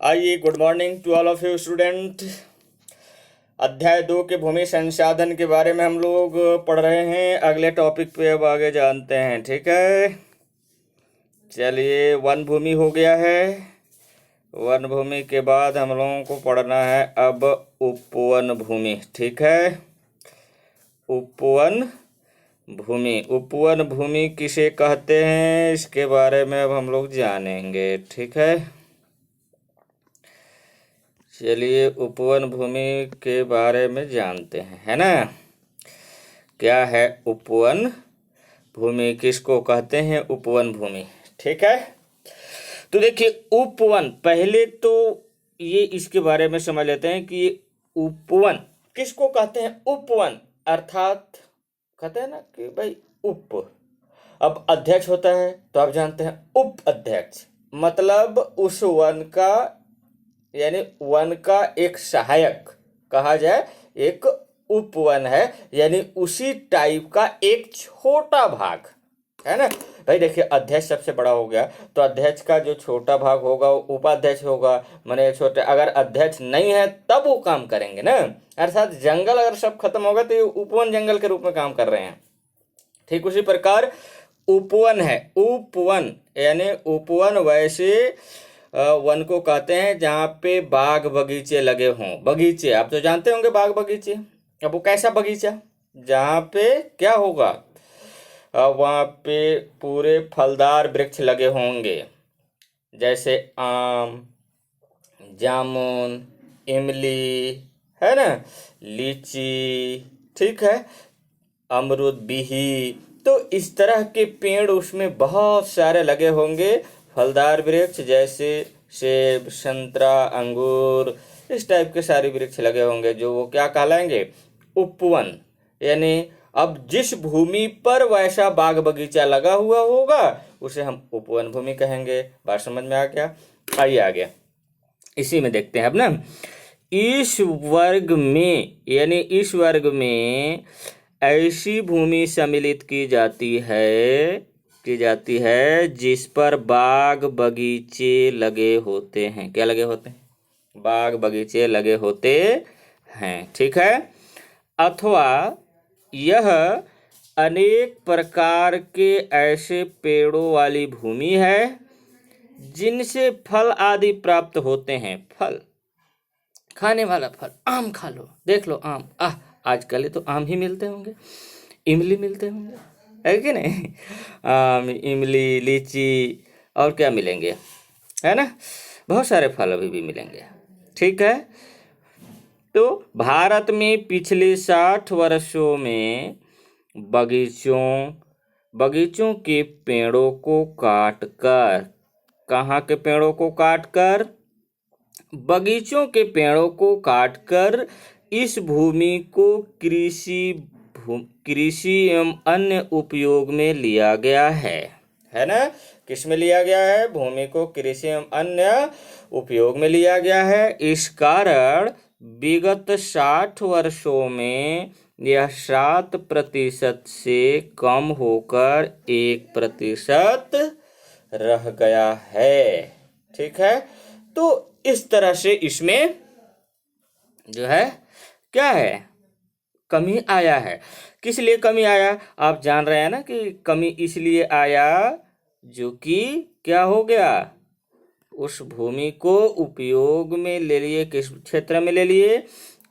आइए, good morning to all of you student. अध्याय 2 के भूमि संसाधन के बारे में हम लोग पढ़ रहे हैं। अगले टॉपिक पे अब आगे जानते हैं, ठीक है। चलिए, वन भूमि हो गया है। वन भूमि के बाद हम लोगों को पढ़ना है अब उपवन भूमि, ठीक है। उपवन भूमि, उपवन भूमि किसे कहते हैं इसके बारे में अब हम लोग जानेंगे, ठीक है। चलिए, उपवन भूमि के बारे में जानते हैं, है ना। क्या है उपवन भूमि, किसको कहते हैं उपवन भूमि, ठीक है। तो देखिए, उपवन, पहले तो ये इसके बारे में समझ लेते हैं कि ये उपवन किसको कहते हैं। उपवन अर्थात कहते हैं ना कि भाई उप, अब अध्यक्ष होता है तो आप जानते हैं उप अध्यक्ष, मतलब उस वन का, यानी वन का एक सहायक कहा जाए, एक उपवन है, यानी उसी टाइप का एक छोटा भाग, है ना भाई। देखिए, अध्यक्ष सबसे बड़ा हो गया तो अध्यक्ष का जो छोटा भाग होगा वो उपाध्यक्ष होगा, माने छोटे। अगर अध्यक्ष नहीं है तब वो काम करेंगे ना, अर्थात जंगल अगर सब खत्म होगा तो ये उपवन जंगल के रूप में काम कर रहे हैं। ठीक उसी प्रकार उपवन है, उपवन यानी उपवन वैसे वन को कहते हैं जहाँ पे बाग बगीचे लगे हों। बगीचे आप तो जानते होंगे, बाग बगीचे। अब वो कैसा बगीचा, जहाँ पे क्या होगा, वहाँ पे पूरे फलदार वृक्ष लगे होंगे, जैसे आम, जामुन, इमली, है ना, लीची, ठीक है, अमरूद, बिही। तो इस तरह के पेड़ उसमें बहुत सारे लगे होंगे, फलदार वृक्ष जैसे सेब, संतरा, अंगूर, इस टाइप के सारे वृक्ष लगे होंगे, जो वो क्या कहलाएंगे, उपवन। यानी अब जिस भूमि पर वैसा बाग बगीचा लगा हुआ होगा उसे हम उपवन भूमि कहेंगे। बात समझ में आ गया। आइए आगे इसी में देखते हैं अब ना। इस वर्ग में, यानी इस वर्ग में ऐसी भूमि सम्मिलित की जाती है जिस पर बाग बगीचे लगे होते हैं। क्या लगे होते हैं, बाग बगीचे लगे होते हैं, ठीक है। अथवा यह अनेक प्रकार के ऐसे पेड़ों वाली भूमि है जिनसे फल आदि प्राप्त होते हैं। फल, खाने वाला फल, आम खा लो, देख लो आम, आजकल ही तो आम ही मिलते होंगे, इमली मिलते होंगे, है कि नहीं। आम, इमली, लीची और क्या मिलेंगे, है ना, बहुत सारे फल अभी भी मिलेंगे, ठीक है। तो भारत में पिछले 60 वर्षों में बगीचों के पेड़ों को काटकर, कहाँ के पेड़ों को काटकर, बगीचों के पेड़ों को काटकर इस भूमि को कृषि एवं अन्य उपयोग में लिया गया है ना। किस में लिया गया है, भूमि को कृषि एवं अन्य उपयोग में लिया गया है। इस कारण विगत 60 वर्षों में यह 7% से कम होकर 1% रह गया है, ठीक है। तो इस तरह से इसमें जो है क्या है, कमी आया है। किस लिए कमी आया, आप जान रहे हैं ना कि कमी इसलिए आया जो कि क्या हो गया, उस भूमि को उपयोग में ले लिए, किस क्षेत्र में ले लिए,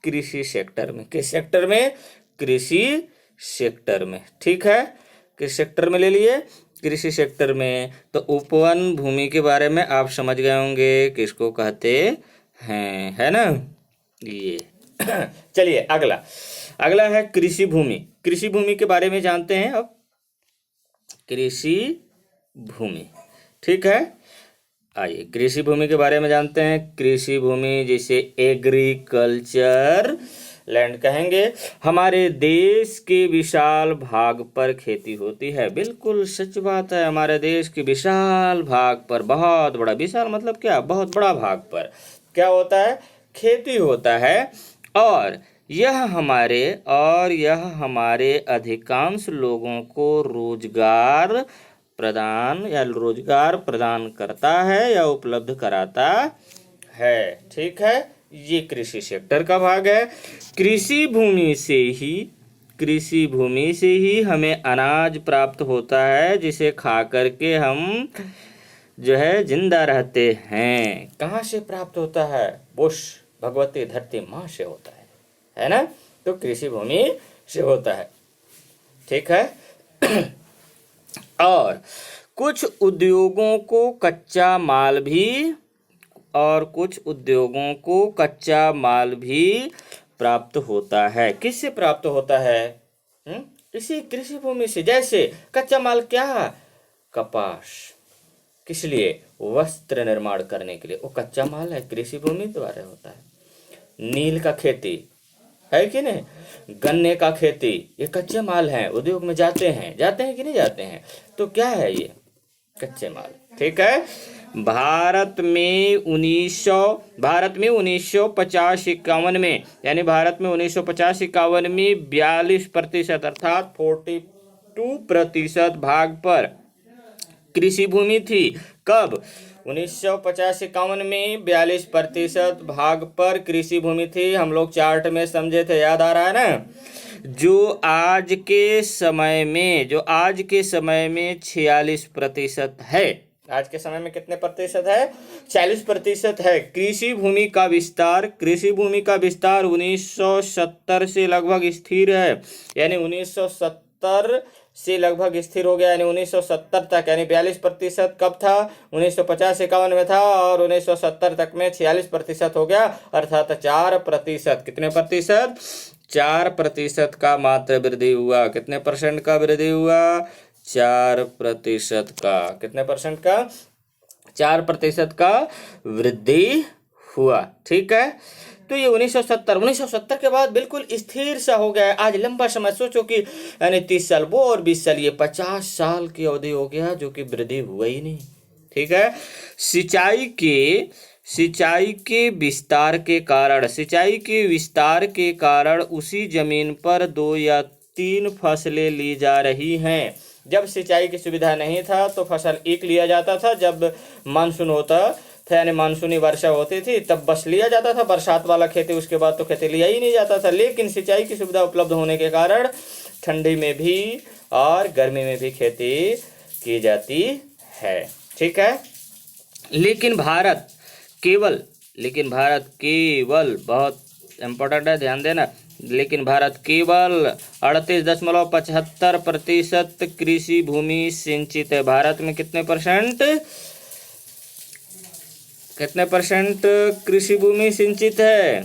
कृषि सेक्टर में। किस सेक्टर में, कृषि सेक्टर में, ठीक है, किस सेक्टर में ले लिए, कृषि सेक्टर में। तो उपवन भूमि के बारे में आप समझ गए होंगे किसको कहते हैं, है ना ये। चलिए अगला है कृषि भूमि। कृषि भूमि के बारे में जानते हैं अब, कृषि भूमि, ठीक है। आइए कृषि भूमि के बारे में जानते हैं। कृषि भूमि जिसे एग्रीकल्चर लैंड कहेंगे। हमारे देश के विशाल भाग पर खेती होती है। बिल्कुल सच बात है, हमारे देश के विशाल भाग पर, बहुत बड़ा, विशाल मतलब क्या, बहुत बड़ा भाग पर क्या होता है, खेती होता है। और यह हमारे अधिकांश लोगों को रोजगार प्रदान करता है या उपलब्ध कराता है। ठीक है, ये कृषि सेक्टर का भाग है। कृषि भूमि से ही हमें अनाज प्राप्त होता है, जिसे खा करके हम जो है जिंदा रहते हैं। कहाँ से प्राप्त होता है? बुश भगवती धरती माँ से होता है ना? तो कृषि भूमि से होता है। ठीक है। और कुछ उद्योगों को कच्चा माल भी प्राप्त होता है। किससे प्राप्त होता है? इसी कृषि भूमि से। जैसे कच्चा माल क्या? कपास। किस लिए? वस्त्र निर्माण करने के लिए। वो कच्चा माल है, कृषि भूमि द्वारा होता है। नील का खेती है कि नहीं? गन्ने का खेती, ये कच्चे माल हैं, उद्योग में जाते हैं कि नहीं जाते हैं? तो क्या है ये? कच्चे माल। ठीक है। भारत में 1950-51 में, यानी भारत में 1950-51 में 42% अर्थात 42% भाग पर कृषि भूमि थी। कब? 1950-51 में 42% भाग पर कृषि भूमि थी। हम लोग चार्ट में समझे थे, याद आ रहा है ना? जो आज के समय में 46% है। आज के समय में कितने प्रतिशत है? 40% है। कृषि भूमि का विस्तार 1970 से लगभग स्थिर है, यानी 1970 से लगभग स्थिर हो गया, यानी 1970 तक, यानी 42% कब था? 1950-51 में था, और 1970 तक में 46% हो गया, अर्थात 4%। कितने प्रतिशत? 4% का मात्र वृद्धि हुआ। कितने परसेंट का वृद्धि हुआ? 4% का। कितने परसेंट का? 4% का वृद्धि हुआ। ठीक है। तो ये 1970 के बाद बिल्कुल स्थिर सा हो गया है। आज लंबा समय, सोचो कि यानी 30 साल वो और 20 साल ये, 50 साल की अवधि हो गया जो कि वृद्धि हुआ ही नहीं। ठीक है। सिंचाई के विस्तार के कारण उसी जमीन पर 2 या 3 फसलें ली जा रही हैं। जब सिंचाई की सुविधा नहीं था तो फसल एक लिया जाता था। जब मानसून होता था, यानी मानसूनी वर्षा होती थी, तब बस लिया जाता था बरसात वाला खेती, उसके बाद तो खेती लिया ही नहीं जाता था। लेकिन सिंचाई की सुविधा उपलब्ध होने के कारण ठंडी में भी और गर्मी में भी खेती की जाती है। ठीक है। लेकिन भारत केवल बहुत इम्पोर्टेंट है, ध्यान देना, लेकिन भारत केवल 38.75% कृषि भूमि सिंचित है। भारत में कितने परसेंट कृषि भूमि सिंचित है?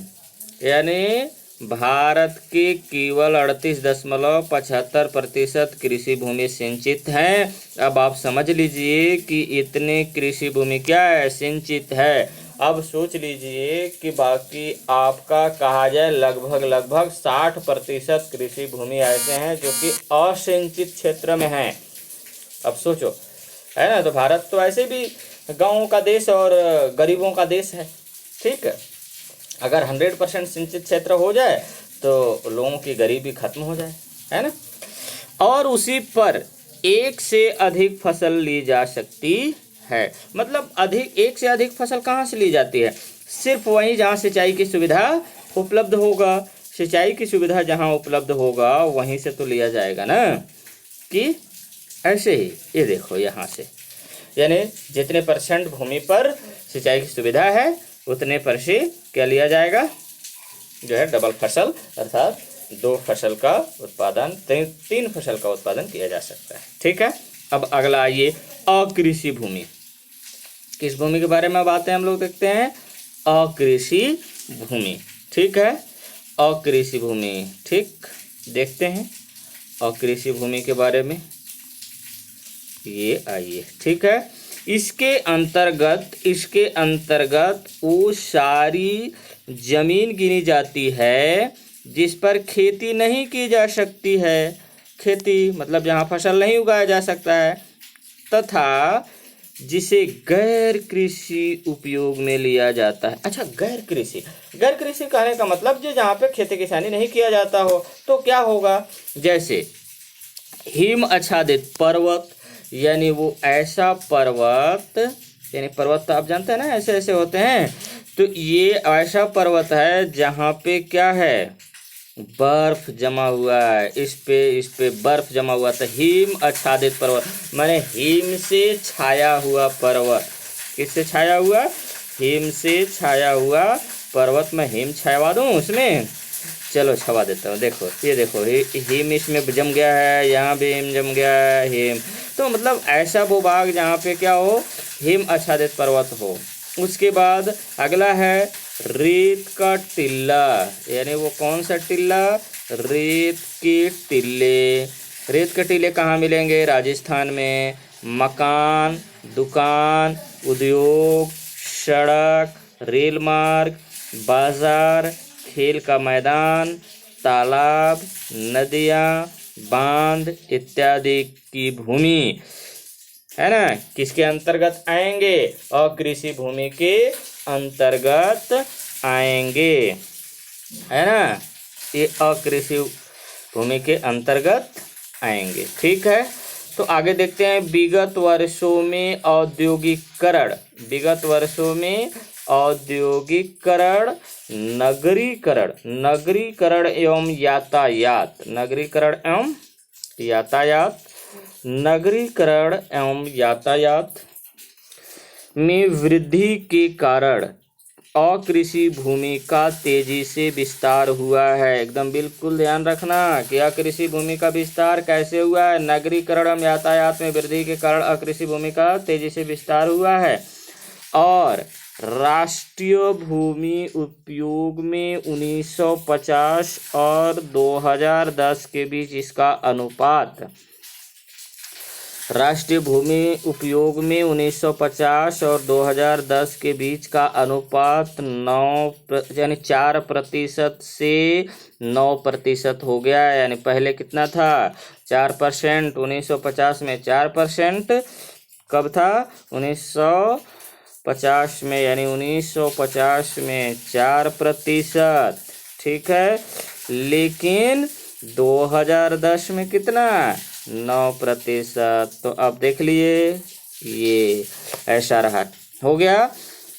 यानी भारत के केवल 38.75% कृषि भूमि सिंचित है। अब आप समझ लीजिए कि इतने कृषि भूमि क्या है? सिंचित है। अब सोच लीजिए कि बाकी आपका कहा जाए लगभग 60% कृषि भूमि ऐसे हैं जो कि असिंचित क्षेत्र में हैं। अब सोचो, है ना? तो भारत तो ऐसे भी गाँवों का देश और गरीबों का देश है। ठीक है। अगर 100% सिंचित क्षेत्र हो जाए तो लोगों की गरीबी खत्म हो जाए, है ना? और उसी पर एक से अधिक फसल ली जा सकती है। मतलब एक से अधिक फसल कहाँ से ली जाती है? सिर्फ वहीं जहाँ सिंचाई की सुविधा उपलब्ध होगा। सिंचाई की सुविधा जहाँ उपलब्ध होगा वहीं से तो लिया जाएगा ना। कि ऐसे ही ये देखो यहाँ से, यानी जितने परसेंट भूमि पर सिंचाई की सुविधा है उतने पर से क्या लिया जाएगा? जो है डबल फसल, अर्थात 2 फसल का उत्पादन, 3 फसल का उत्पादन किया जा सकता है। ठीक है। अब अगला आइए, अकृषि भूमि। किस भूमि के बारे में बातें हम लोग देखते हैं? अकृषि भूमि। ठीक है। अकृषि भूमि, ठीक, देखते हैं अकृषि भूमि के बारे में। ये आइए, ठीक है। इसके अंतर्गत वो सारी जमीन गिनी जाती है जिस पर खेती नहीं की जा सकती है। खेती मतलब जहाँ फसल नहीं उगाया जा सकता है, तथा जिसे गैर कृषि उपयोग में लिया जाता है। अच्छा, गैर कृषि कहने का मतलब जो जहाँ पे खेती किसानी नहीं किया जाता हो, तो क्या होगा? जैसे हिम आच्छादित पर्वत, यानी वो ऐसा पर्वत, यानी पर्वत तो आप जानते हैं ना, ऐसे ऐसे होते हैं, तो ये ऐसा पर्वत है जहाँ पे क्या है, बर्फ जमा हुआ है। इस पे बर्फ जमा हुआ था। हिम आच्छादित पर्वत माने हिम से छाया हुआ पर्वत। किससे छाया हुआ? हिम से छाया हुआ पर्वत। में हिम छाया दूँ उसमें, चलो छवा देता हूँ। देखो ये देखो, हिम इसमें जम गया है, यहाँ भी हिम जम गया है। हिम तो मतलब ऐसा भूभाग जहाँ पे क्या हो, हिम आच्छादित पर्वत हो। उसके बाद अगला है रेत का टिल्ला, यानी वो कौन सा टिल्ला? रेत के टिल्ले। रेत के टिल्ले कहाँ मिलेंगे? राजस्थान में। मकान, दुकान, उद्योग, सड़क, रेल मार्ग, बाजार, खेल का मैदान, तालाब, नदियाँ, बांध इत्यादि की भूमि, है ना, किसके अंतर्गत आएंगे? अकृषि भूमि के अंतर्गत आएंगे, है ना। ये अकृषि भूमि के अंतर्गत आएंगे। ठीक है, तो आगे देखते हैं। विगत वर्षों में औद्योगिकरण, विगत वर्षों में औद्योगिकरण, नगरीकरण, नगरीकरण एवं यातायात, नगरीकरण एवं यातायात, नगरीकरण एवं यातायात में वृद्धि के कारण अकृषि भूमि का तेजी से विस्तार हुआ है। एकदम बिल्कुल ध्यान रखना कि अकृषि भूमि का विस्तार कैसे हुआ है। नगरीकरण एवं यातायात में वृद्धि के कारण अकृषि भूमि का तेजी से विस्तार हुआ है। और राष्ट्रीय भूमि उपयोग में 1950 और 2010 के बीच इसका अनुपात, राष्ट्रीय भूमि उपयोग में 1950 और 2010 के बीच का अनुपात 4% से 9% हो गया है। यानी पहले कितना था? 4%। 1950 में 4%, कब था? 1950 में, यानी 1950 में 4%। ठीक है, लेकिन 2010 में कितना? 9%। तो अब देख लिए, ये ऐसा रहा, हो गया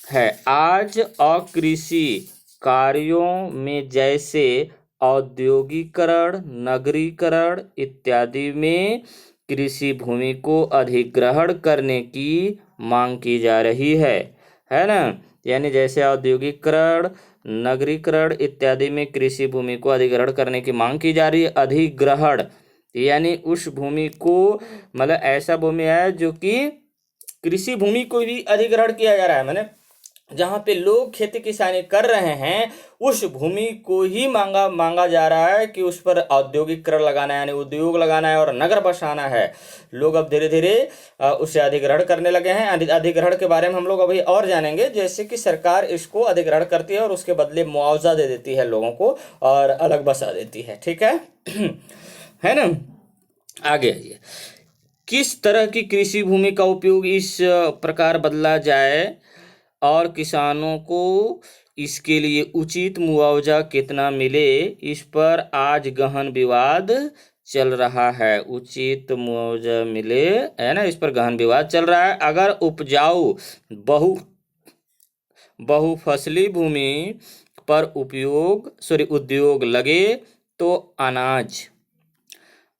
है। आज अकृषि कार्यों में जैसे औद्योगिकरण, नगरीकरण इत्यादि में कृषि भूमि को अधिग्रहण करने की मांग की जा रही है ना। यानी जैसे औद्योगिकरण, नगरीकरण इत्यादि में कृषि भूमि को अधिग्रहण करने की मांग की जा रही है। अधिग्रहण यानी उस भूमि को, मतलब ऐसा भूमि है जो कि कृषि भूमि को भी अधिग्रहण किया जा रहा है, माने जहाँ पे लोग खेती किसानी कर रहे हैं उस भूमि को ही मांगा जा रहा है कि उस पर औद्योगिकरण लगाना है, यानी उद्योग लगाना है और नगर बसाना है। लोग अब धीरे धीरे उसे अधिग्रहण करने लगे हैं। अधिग्रहण के बारे में हम लोग अभी और जानेंगे, जैसे कि सरकार इसको अधिग्रहण करती है और उसके बदले मुआवजा दे देती है लोगों को और अलग बसा देती है। ठीक है है ना। आगे आइए, किस तरह की कृषि भूमि का उपयोग इस प्रकार बदला जाए और किसानों को इसके लिए उचित मुआवजा कितना मिले, इस पर आज गहन विवाद चल रहा है। उचित मुआवजा मिले, है ना, इस पर गहन विवाद चल रहा है। अगर उपजाऊ बहुफसली भूमि पर उद्योग लगे तो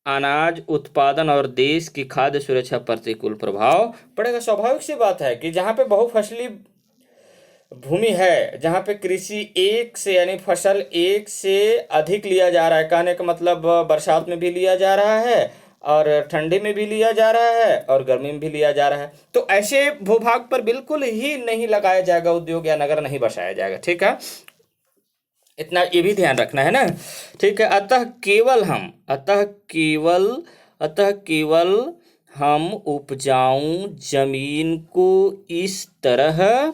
अनाज उत्पादन और देश की खाद्य सुरक्षा प्रतिकूल प्रभाव पड़ेगा। स्वाभाविक सी बात है कि जहाँ पे बहुफसली भूमि है, जहाँ पे कृषि एक से, यानी फसल एक से अधिक लिया जा रहा है, कहने का मतलब बरसात में भी लिया जा रहा है और ठंडी में भी लिया जा रहा है और गर्मी में भी लिया जा रहा है, तो ऐसे भूभाग पर बिल्कुल ही नहीं लगाया जाएगा उद्योग या नगर नहीं बसाया जाएगा। ठीक है, इतना ये भी ध्यान रखना है ना। ठीक है, अतः केवल हम उपजाऊ जमीन को इस तरह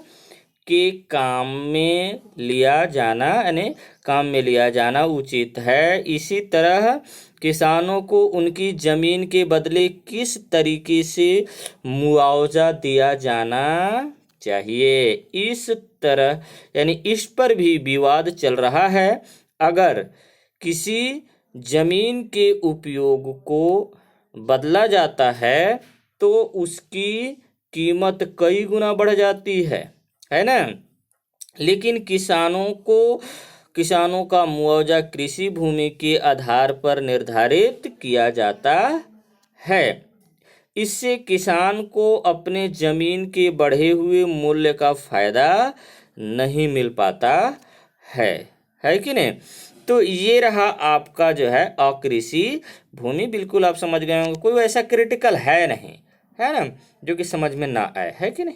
के काम में लिया जाना उचित है। इसी तरह किसानों को उनकी जमीन के बदले किस तरीके से मुआवजा दिया जाना चाहिए, इस तरह, यानी इस पर भी विवाद चल रहा है। अगर किसी जमीन के उपयोग को बदला जाता है तो उसकी कीमत कई गुना बढ़ जाती है ना। लेकिन किसानों का मुआवजा कृषि भूमि के आधार पर निर्धारित किया जाता है। इससे किसान को अपने जमीन के बढ़े हुए मूल्य का फायदा नहीं मिल पाता है कि नहीं। तो ये रहा आपका जो है अकृषि भूमि। बिल्कुल आप समझ गए होंगे, कोई वैसा क्रिटिकल है नहीं, है ना, जो कि समझ में ना आए, है कि नहीं।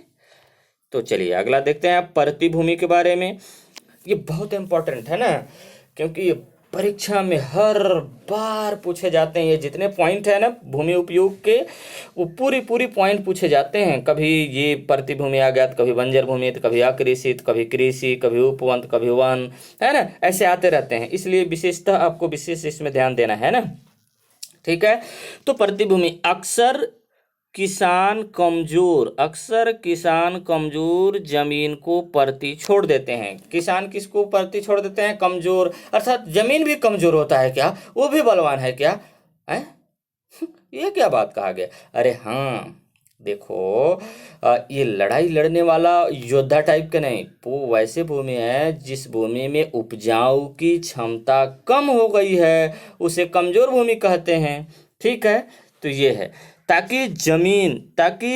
तो चलिए अगला देखते हैं आप परती भूमि के बारे में। ये बहुत इंपॉर्टेंट है ना, क्योंकि ये परीक्षा में हर बार पूछे जाते हैं। ये जितने पॉइंट है ना भूमि उपयोग के, वो पूरी पॉइंट पूछे जाते हैं। कभी ये परती भूमि आ गया तो कभी बंजर भूमि, तो कभी अकृषि, तो कभी कृषि, कभी उपवन, तो कभी वन, है ना, ऐसे आते रहते हैं। इसलिए विशेषतः आपको विशेष इसमें ध्यान देना है ना, ठीक है। तो परती भूमि अक्सर किसान कमजोर जमीन को परती छोड़ देते हैं। किसान किसको परती छोड़ देते हैं? कमजोर, अर्थात जमीन भी कमजोर होता है क्या, वो भी बलवान है क्या, है? ये क्या बात कहा गया? अरे हाँ, देखो ये लड़ाई लड़ने वाला योद्धा टाइप का नहीं, वो वैसे भूमि है जिस भूमि में उपजाऊ की क्षमता कम हो गई है, उसे कमजोर भूमि कहते हैं, ठीक है। तो ये है ताकि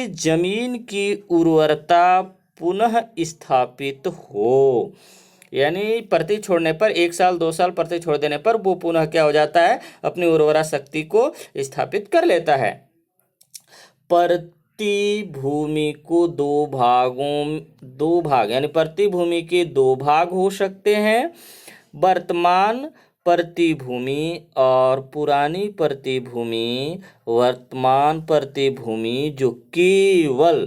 जमीन की उर्वरता पुनः स्थापित हो। यानी परती छोड़ने पर 1 साल 2 साल परती छोड़ देने पर वो पुनः क्या हो जाता है, अपनी उर्वरा शक्ति को स्थापित कर लेता है। परती भूमि को दो भाग यानी परती भूमि के 2 भाग हो सकते हैं, वर्तमान परती भूमि और पुरानी परती भूमि। वर्तमान परती भूमि जो केवल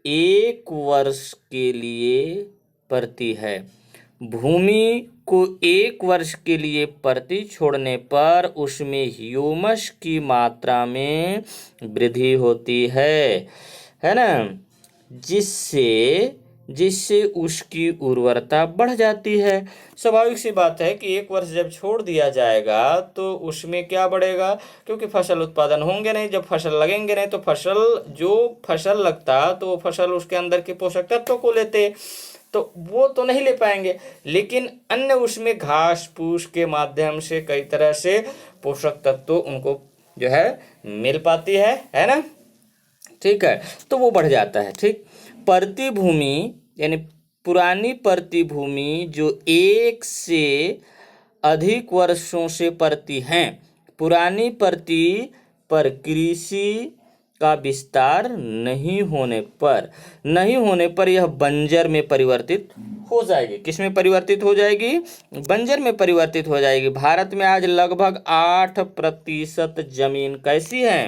1 वर्ष के लिए परती है। भूमि को 1 वर्ष के लिए परती छोड़ने पर उसमें ह्यूमस की मात्रा में वृद्धि होती है ना, जिससे उसकी उर्वरता बढ़ जाती है। स्वाभाविक सी बात है कि 1 वर्ष जब छोड़ दिया जाएगा तो उसमें क्या बढ़ेगा, क्योंकि फसल उत्पादन होंगे नहीं। जब फसल लगेंगे नहीं तो फसल लगता तो वो फसल उसके अंदर के पोषक तत्वों को लेते, तो वो तो नहीं ले पाएंगे, लेकिन अन्य उसमें घास फूस के माध्यम से कई तरह से पोषक तत्व उनको जो है मिल पाती है ना, ठीक है। तो वो बढ़ जाता है, ठीक। परती भूमि यानी पुरानी परती भूमि जो 1 से अधिक वर्षों से परती हैं, पुरानी परती पर कृषि का विस्तार नहीं होने पर यह बंजर में परिवर्तित हो जाएगी। किस में परिवर्तित हो जाएगी? बंजर में परिवर्तित हो जाएगी। भारत में आज लगभग 8% जमीन कैसी है?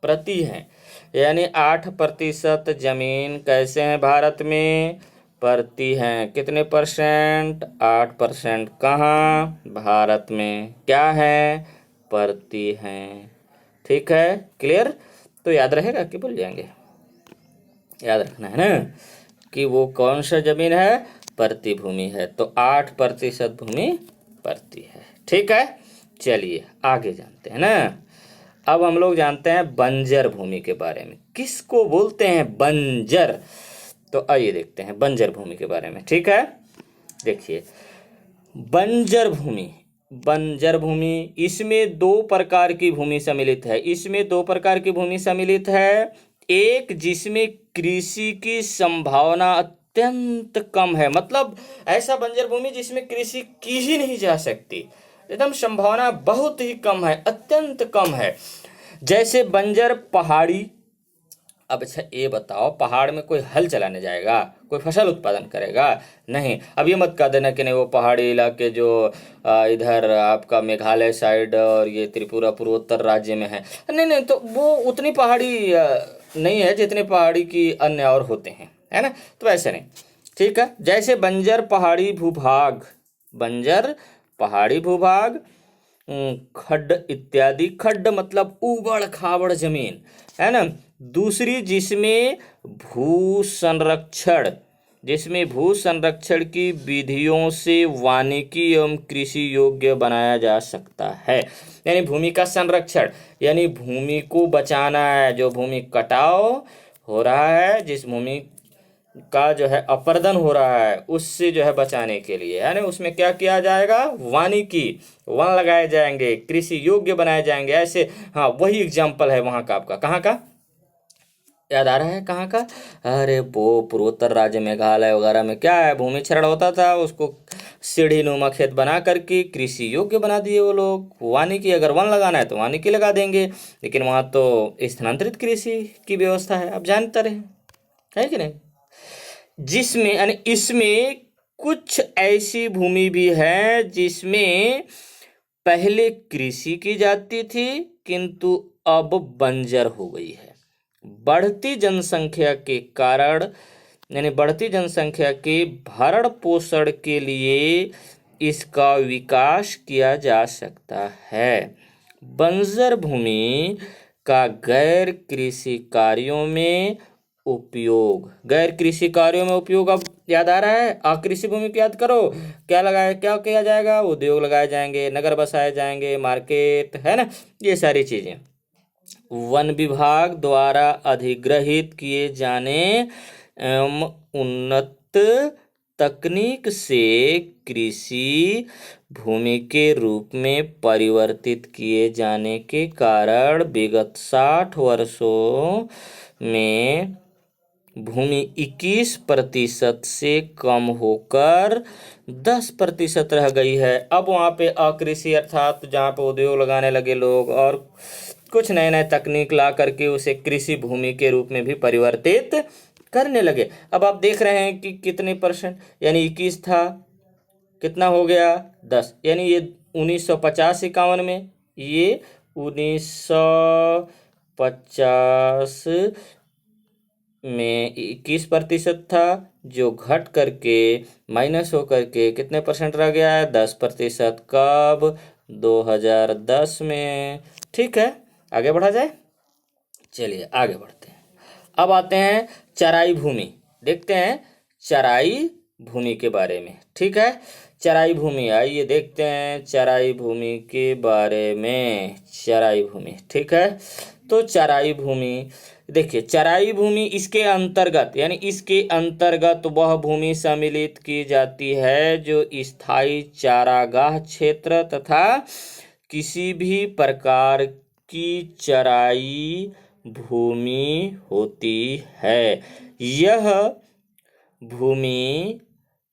प्रति है। यानी 8% जमीन कैसे हैं भारत में? परती हैं। कितने परसेंट? 8%। कहाँ? भारत में क्या है? परती हैं, ठीक है। क्लियर? तो याद रहेगा कि भूल जाएंगे? याद रखना है ना कि वो कौन सा जमीन है? परती भूमि है। तो 8% भूमि परती है, ठीक है। चलिए आगे जानते हैं ना। अब हम लोग जानते हैं बंजर भूमि के बारे में। किसको बोलते हैं बंजर? तो आइए देखते हैं बंजर भूमि के बारे में, ठीक है। देखिए बंजर भूमि इसमें 2 प्रकार की भूमि सम्मिलित है। एक जिसमें कृषि की संभावना अत्यंत कम है, मतलब ऐसा बंजर भूमि जिसमें कृषि की ही नहीं जा सकती, एकदम संभावना बहुत ही कम है, अत्यंत कम है। जैसे बंजर पहाड़ी। अब अच्छा ये बताओ, पहाड़ में कोई हल चलाने जाएगा? कोई फसल उत्पादन करेगा? नहीं। अब ये मत कह देना कि नहीं वो पहाड़ी इलाके जो इधर आपका मेघालय साइड और ये त्रिपुरा पूर्वोत्तर राज्य में है, नहीं, तो वो उतनी पहाड़ी नहीं है जितनी पहाड़ी की अन्य और होते हैं, है ना। तो ऐसे नहीं, ठीक है। जैसे बंजर पहाड़ी भूभाग, खड्ड इत्यादि। खड्ड मतलब उबड़ खाबड़ जमीन, है ना। दूसरी जिसमें भू संरक्षण की विधियों से वानिकी एवं कृषि योग्य बनाया जा सकता है। यानी भूमि का संरक्षण, यानी भूमि को बचाना है। जो भूमि कटाव हो रहा है, जिस भूमि का जो है अपर्दन हो रहा है उससे जो है बचाने के लिए, यानी उसमें क्या किया जाएगा, वानिकी, वन लगाए जाएंगे, कृषि योग्य बनाए जाएंगे ऐसे। हाँ, वही एग्जाम्पल है वहाँ का, आपका कहाँ का याद आ रहा है, कहाँ का? अरे वो पूर्वोत्तर राज्य मेघालय वगैरह में क्या है, भूमि क्षरण होता था, उसको सीढ़ी नुमा खेत बना करके कृषि योग्य बना दिए वो लोग। वानिकी, अगर वन लगाना है तो वानिकी लगा देंगे, लेकिन वहाँ तो स्थानांतरित कृषि की व्यवस्था है, आप जानते रहे, है कि नहीं? जिसमें यानी इसमें कुछ ऐसी भूमि भी है जिसमें पहले कृषि की जाती थी किंतु अब बंजर हो गई है। बढ़ती जनसंख्या के कारण, यानी बढ़ती जनसंख्या के भरण पोषण के लिए इसका विकास किया जा सकता है। बंजर भूमि का गैर कृषि कार्यों में उपयोग, गैर कृषि कार्यों में उपयोग, अब याद आ रहा है? कृषि भूमि की याद करो, क्या लगाया, क्या किया जाएगा, उद्योग लगाए जाएंगे, नगर बसाए जाएंगे, मार्केट, है ना, ये सारी चीजें। वन विभाग द्वारा अधिग्रहित किए जाने एवं उन्नत तकनीक से कृषि भूमि के रूप में परिवर्तित किए जाने के कारण विगत 60 वर्षों में भूमि 21% से कम होकर 10% रह गई है। अब वहाँ पे अकृषि अर्थात जहाँ पे उद्योग लगाने लगे लोग और कुछ नए नए तकनीक ला करके उसे कृषि भूमि के रूप में भी परिवर्तित करने लगे। अब आप देख रहे हैं कि कितने परसेंट, यानी 21 था, कितना हो गया 10, यानी ये 1950-51 में, ये 1950 में 21% था, जो घट करके माइनस होकर के कितने परसेंट रह गया है, 10%। कब? 2010 में। ठीक है, आगे बढ़ा जाए, चलिए आगे बढ़ते हैं। अब आते हैं चराई भूमि, देखते हैं चराई भूमि के बारे में। ठीक है, चराई भूमि, आइए देखते हैं चराई भूमि के बारे में। चराई भूमि, ठीक है, तो चराई भूमि देखिए, चराई भूमि इसके अंतर्गत, यानी इसके अंतर्गत वह भूमि सम्मिलित की जाती है जो स्थायी चारागाह क्षेत्र तथा किसी भी प्रकार की चराई भूमि होती है। यह भूमि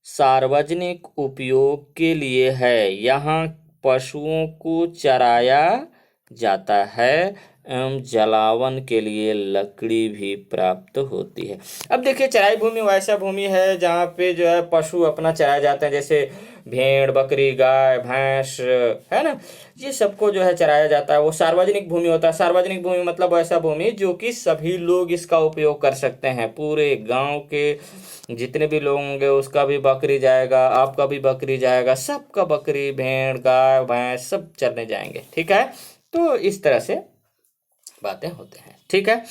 सार्वजनिक उपयोग के लिए है, यहाँ पशुओं को चराया जाता है एवं जलावन के लिए लकड़ी भी प्राप्त होती है। अब देखिए, चराई भूमि वैसा भूमि है जहाँ पे जो है पशु अपना चराए जाते हैं, जैसे भेड़, बकरी, गाय, भैंस, है ना, ये सबको जो है चराया जाता है। वो सार्वजनिक भूमि होता है। सार्वजनिक भूमि मतलब ऐसा भूमि जो कि सभी लोग इसका उपयोग कर सकते हैं। पूरे गांव के जितने भी लोग होंगे उसका भी बकरी जाएगा, आपका भी बकरी जाएगा, सबका बकरी, भेड़, गाय, भैंस सब चरने जाएंगे। ठीक है, तो इस तरह से बातें होते हैं। ठीक है,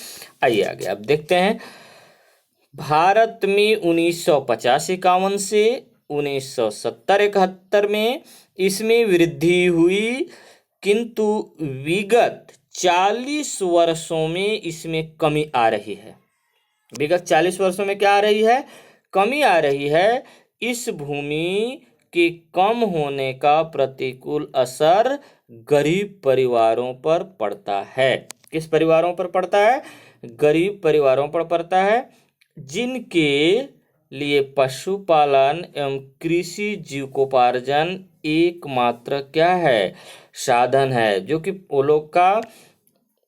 आइए आगे अब देखते हैं। भारत में 1950-51 से 1970-71 में इसमें वृद्धि हुई, किंतु विगत 40 वर्षों में इसमें कमी आ रही है। विगत 40 वर्षों में क्या आ रही है? कमी आ रही है। इस भूमि के कम होने का प्रतिकूल असर गरीब परिवारों पर पड़ता है। किस परिवारों पर पड़ता है? गरीब परिवारों पर पड़ता है, जिनके लिए पशुपालन एवं कृषि जीविकोपार्जन एकमात्र क्या है? साधन है। जो कि वो लोग का,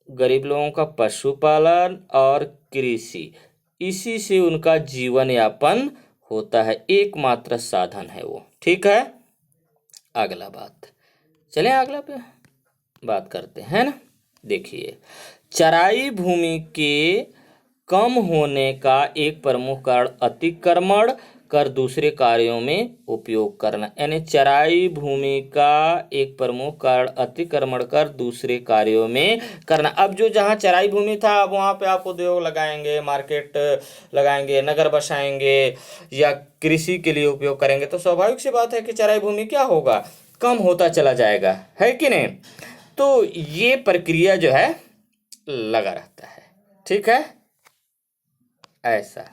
गरीब लोगों का पशुपालन और कृषि, इसी से उनका जीवन यापन होता है, एकमात्र साधन है वो। ठीक है, अगला बात, चलें अगला पे बात करते हैं ना। देखिए, चराई भूमि के कम होने का एक प्रमुख कारण अतिक्रमण कर दूसरे कार्यों में उपयोग करना, यानी चराई भूमि का एक प्रमुख कारण अतिक्रमण कर दूसरे कार्यों में करना। अब जो जहाँ चराई भूमि था, अब वहाँ पे आप उद्योग लगाएंगे, मार्केट लगाएंगे, नगर बसाएंगे या कृषि के लिए उपयोग करेंगे, तो स्वाभाविक सी बात है कि चराई भूमि क्या होगा? कम होता चला जाएगा, है कि नहीं? तो ये प्रक्रिया जो है लगा रहता है। ठीक है, ऐसा।